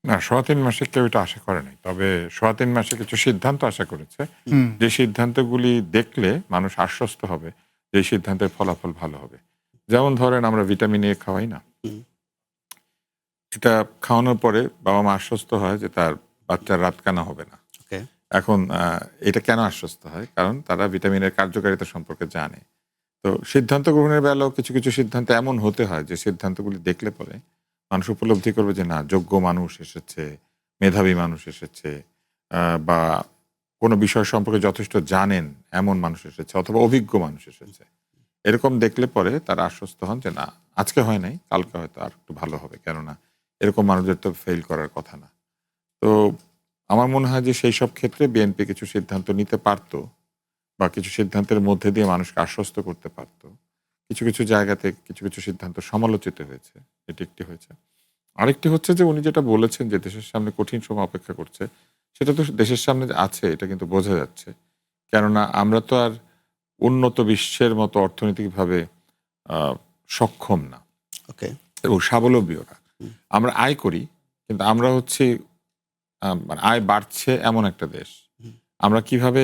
না, ৩.৫ মাসে কেউ এটা আশা করে নাই। তবে ৩.৫ মাসে কিছু সিদ্ধান্ত আশা করেছে। হুম। যে সিদ্ধান্তগুলি দেখলে মানুষ আশ্বস্ত হবে যে এই সিদ্ধান্তের ফলাফল ভালো হবে। যেমন ধরেন আমরা ভিটামিন এ খাওয়াই না? হুম। এটা খাওয়ানোর পরে বাবা-মা আশ্বস্ত হয় যে তার বাচ্চার রাতকানা হবে না। ওকে। এখন এটা কেন আশ্বস্ত হয়? কারণ তারা ভিটামিনের কার্যকারিতা সম্পর্কে জানে। তো সিদ্ধান্ত গ্রহণের বেলাও কিছু সিদ্ধান্ত এমন হতে হয় যে সিদ্ধান্তগুলি দেখলে পরে মানুষ উপলব্ধি করবে যে না, যোগ্য মানুষ এসেছে, মেধাবী মানুষ এসেছে, বা কোনো বিষয় সম্পর্কে যথেষ্ট জানেন এমন মানুষ এসেছে অথবা অভিজ্ঞ মানুষ এসেছে। এরকম দেখলে পরে তারা আশ্বস্ত হন যে না, আজকে হয় নাই, কালকে হয়তো আরেকটু ভালো হবে। কেননা এরকম মানুষদের তো ফেইল করার কথা না। তো আমার মনে হয় যে সেইসব ক্ষেত্রে বিএনপি কিছু সিদ্ধান্ত নিতে পারত বা কিছু সিদ্ধান্তের মধ্যে দিয়ে মানুষকে আশ্বস্ত করতে পারত। কিছু জায়গাতে কিছু সিদ্ধান্ত সমালোচিত হয়েছে। এটি একটি হয়েছে। আরেকটি হচ্ছে যে উনি যেটা বলেছেন যে দেশের সামনে কঠিন সময় অপেক্ষা করছে, সেটা তো দেশের সামনে যে আছে এটা কিন্তু বোঝা যাচ্ছে। কেননা আমরা তো আর উন্নত বিশ্বের মতো অর্থনৈতিকভাবে আ সক্ষম না ওকে। এবং স্বাবলম্বীও না। হুম। আমরা আয় করি, কিন্তু আমরা হচ্ছি মানে আয় বাড়ছে এমন একটা দেশ। হুম। আমরা কিভাবে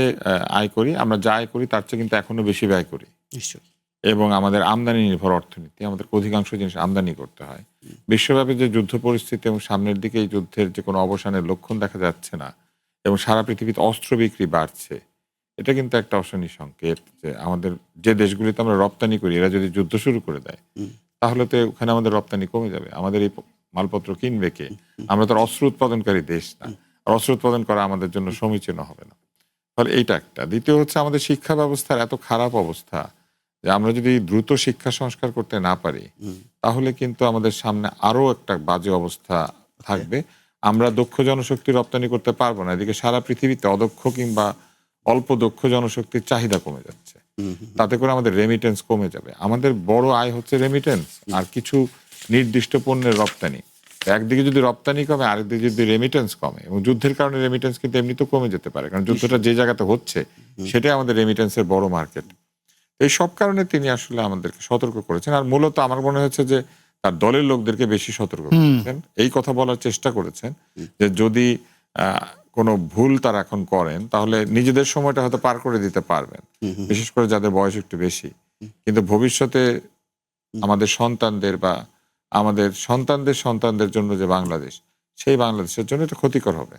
আয় করি? আমরা যা আয় করি তার চেয়ে কিন্তু এখনো বেশি ব্যয় করি। নিশ্চয়ই। এবং আমাদের আমদানি নির্ভর অর্থনীতি। আমাদেরকে অধিকাংশ জিনিস আমদানি করতে হয়। হুম। বিশ্বব্যাপী যে যুদ্ধ পরিস্থিতি এবং সামনের দিকে এই যুদ্ধের যে কোনো অবসানের লক্ষণ দেখা যাচ্ছে না এবং সারা পৃথিবীতে অস্ত্র বিক্রি বাড়ছে। এটা কিন্তু একটা অশনি সংকেত যে আমাদের যে দেশগুলিতে আমরা রপ্তানি করি এরা যদি যুদ্ধ শুরু করে দেয়, হুম। তাহলে তো ওখানে আমাদের রপ্তানি কমে যাবে। আমাদের এই মালপত্র কিনবে কে? হুম। আমরা তো আর অস্ত্র উৎপাদনকারী দেশ না। হুম। আর অস্ত্র উৎপাদন করা আমাদের জন্য সমীচীন হবে না। ফলে এইটা একটা। দ্বিতীয় হচ্ছে আমাদের শিক্ষা ব্যবস্থার এত খারাপ অবস্থা যে আমরা যদি দ্রুত শিক্ষা সংস্কার করতে না পারি, হুম। তাহলে কিন্তু আমাদের সামনে আরো একটা বাজে অবস্থা ওকে। থাকবে। আমরা দক্ষ জনশক্তি রপ্তানি করতে পারব না। এদিকে সারা পৃথিবীতে অদক্ষ কিংবা অল্প দক্ষ জনশক্তির চাহিদা কমে যাচ্ছে। হুম, হুম, তাতে করে আমাদের রেমিটেন্স কমে যাবে। আমাদের বড় আয় হচ্ছে রেমিটেন্স হুম। আর কিছু নির্দিষ্ট পণ্যের রপ্তানি। একদিকে যদি রপ্তানি কমে, আরেকদিকে যদি রেমিটেন্স কমে এবং যুদ্ধের কারণে রেমিটেন্স কিন্তু এমনিতেও কমে যেতে পারে। কারণ যুদ্ধটা নিশ্চয়ই। যে জায়গাতে হচ্ছে, হুম। সেটাই আমাদের রেমিটেন্সের বড় মার্কেট। এই সব কারণে তিনি আসলে আমাদেরকে সতর্ক করেছেন। আর মূলত আমার মনে হচ্ছে যে তার দলের লোকদেরকে বেশি সতর্ক হুম। করেছেন। এই কথা বলার চেষ্টা করেছেন হুম। যে যদি আ কোনো ভুল তারা এখন করেন তাহলে নিজেদের সময়টা হয়তো পার করে দিতে পারবেন। হুম, হুম, বিশেষ করে যাদের বয়স একটু বেশি। হুম, কিন্তু ভবিষ্যতে হুম। আমাদের সন্তানদের বা আমাদের সন্তানদের জন্য যে বাংলাদেশ, সেই বাংলাদেশের জন্য এটা ক্ষতিকর হবে।